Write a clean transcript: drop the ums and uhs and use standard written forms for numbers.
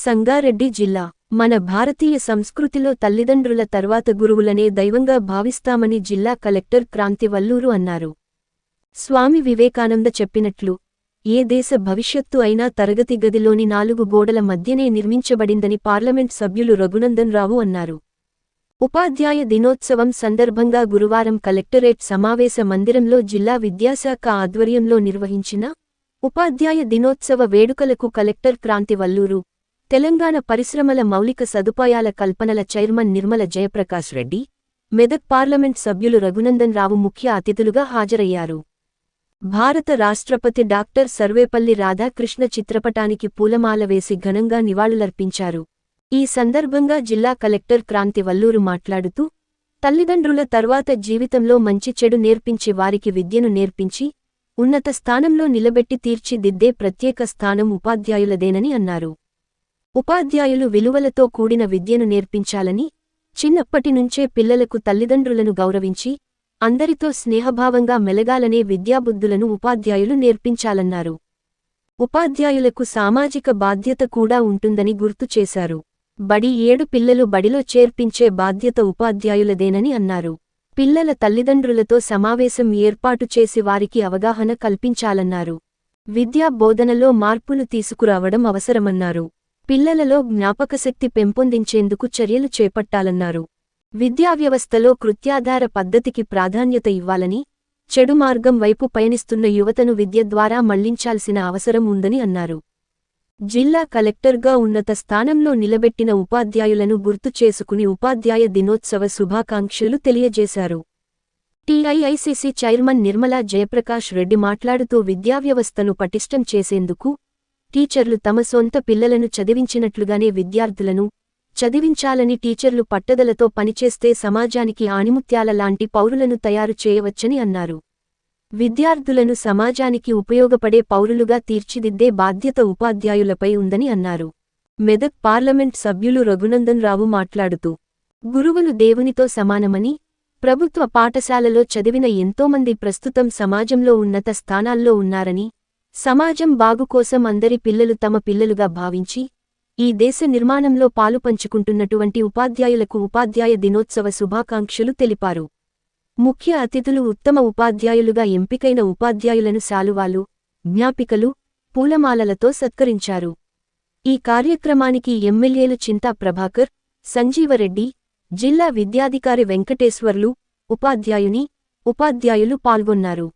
సంగారెడ్డి జిల్లా మన భారతీయ సంస్కృతిలో తల్లిదండ్రుల తర్వాత గురువులనే దైవంగా భావిస్తామని జిల్లా కలెక్టర్ క్రాంతి వల్లూరు అన్నారు. స్వామి వివేకానంద చెప్పినట్లు ఏ దేశ భవిష్యత్తు అయినా తరగతి గదిలోని 4 గోడల మధ్యనే నిర్మించబడిందని పార్లమెంట్ సభ్యులు రఘునందన్ రావు అన్నారు. ఉపాధ్యాయ దినోత్సవం సందర్భంగా గురువారం కలెక్టరేట్ సమావేశ మందిరంలో జిల్లా విద్యాశాఖ ఆధ్వర్యంలో నిర్వహించిన ఉపాధ్యాయ దినోత్సవ వేడుకలకు కలెక్టర్ క్రాంతి వల్లూరు, తెలంగాణ పరిశ్రమల మౌలిక సదుపాయాల కల్పనల చైర్మన్ నిర్మల జయప్రకాష్ రెడ్డి, మెదక్ పార్లమెంట్ సభ్యులు రఘునందన్ రావు ముఖ్య అతిథులుగా హాజరయ్యారు. భారత రాష్ట్రపతి డాక్టర్ సర్వేపల్లి రాధాకృష్ణ చిత్రపటానికి పూలమాల వేసి ఘనంగా నివాళులర్పించారు. ఈ సందర్భంగా జిల్లా కలెక్టర్ క్రాంతి వల్లూరు మాట్లాడుతూ, తల్లిదండ్రుల తర్వాత జీవితంలో మంచి చెడు నేర్పించి వారికి విద్యను నేర్పించి ఉన్నత స్థానంలో నిలబెట్టి తీర్చిదిద్దే ప్రత్యేక స్థానం ఉపాధ్యాయులదేనని అన్నారు. ఉపాధ్యాయులు విలువలతో కూడిన విద్యను నేర్పించాలని, చిన్నప్పటి నుంచే పిల్లలకు తల్లిదండ్రులను గౌరవించి అందరితో స్నేహభావంగా మెలగాలనే విద్యాబుద్ధులను ఉపాధ్యాయులు నేర్పించాలన్నారు. ఉపాధ్యాయులకు సామాజిక బాధ్యత కూడా ఉంటుందని గుర్తు చేశారు. బడి 7 పిల్లలు బడిలో చేర్పించే బాధ్యత ఉపాధ్యాయులదేనని అన్నారు. పిల్లల తల్లిదండ్రులతో సమావేశం ఏర్పాటు చేసి వారికి అవగాహన కల్పించాలన్నారు. విద్యా బోధనలో మార్పులు తీసుకురావడం అవసరమన్నారు. పిల్లలలో జ్ఞాపకశక్తి పెంపొందించేందుకు చర్యలు చేపట్టాలన్నారు. విద్యావ్యవస్థలో కృత్యాధార పద్ధతికి ప్రాధాన్యత ఇవ్వాలని, చెడు మార్గం వైపు పయనిస్తున్న యువతను విద్య ద్వారా మళ్లించాల్సిన అవసరం ఉందని అన్నారు. జిల్లా కలెక్టర్గా ఉన్నత స్థానంలో నిలబెట్టిన ఉపాధ్యాయులను గుర్తు చేసుకుని ఉపాధ్యాయ దినోత్సవ శుభాకాంక్షలు తెలియజేశారు. టీఐఐసీసీ చైర్మన్ నిర్మలా జయప్రకాష్ రెడ్డి మాట్లాడుతూ విద్యావ్యవస్థను పటిష్టం చేసేందుకు టీచర్లు తమ సొంత పిల్లలను చదివించినట్లుగానే విద్యార్థులను చదివించాలని, టీచర్లు పట్టుదలతో పనిచేస్తే సమాజానికి ఆణిముత్యాల లాంటి పౌరులను తయారు చేయవచ్చని అన్నారు. విద్యార్థులను సమాజానికి ఉపయోగపడే పౌరులుగా తీర్చిదిద్దే బాధ్యత ఉపాధ్యాయులపై ఉందని అన్నారు. మెదక్ పార్లమెంట్ సభ్యులు రఘునందన్ రావు మాట్లాడుతూ, గురువులు దేవునితో సమానమని, ప్రభుత్వ పాఠశాలలో చదివిన ఎంతోమంది ప్రస్తుతం సమాజంలో ఉన్నత స్థానాల్లో ఉన్నారని, సమాజం బాగు కోసం అందరి పిల్లలు తమ పిల్లలుగా భావించి ఈ దేశ నిర్మాణంలో పాలుపంచుకుంటున్నటువంటి ఉపాధ్యాయులకు ఉపాధ్యాయ దినోత్సవ శుభాకాంక్షలు తెలిపారు. ముఖ్య అతిథులు ఉత్తమ ఉపాధ్యాయులుగా ఎంపికైన ఉపాధ్యాయులను శాలువాలు, జ్ఞాపికలు, పూలమాలలతో సత్కరించారు. ఈ కార్యక్రమానికి ఎమ్మెల్యేలు చింతా ప్రభాకర్, సంజీవరెడ్డి, జిల్లా విద్యాధికారి వెంకటేశ్వర్లు, ఉపాధ్యాయులు పాల్గొన్నారు.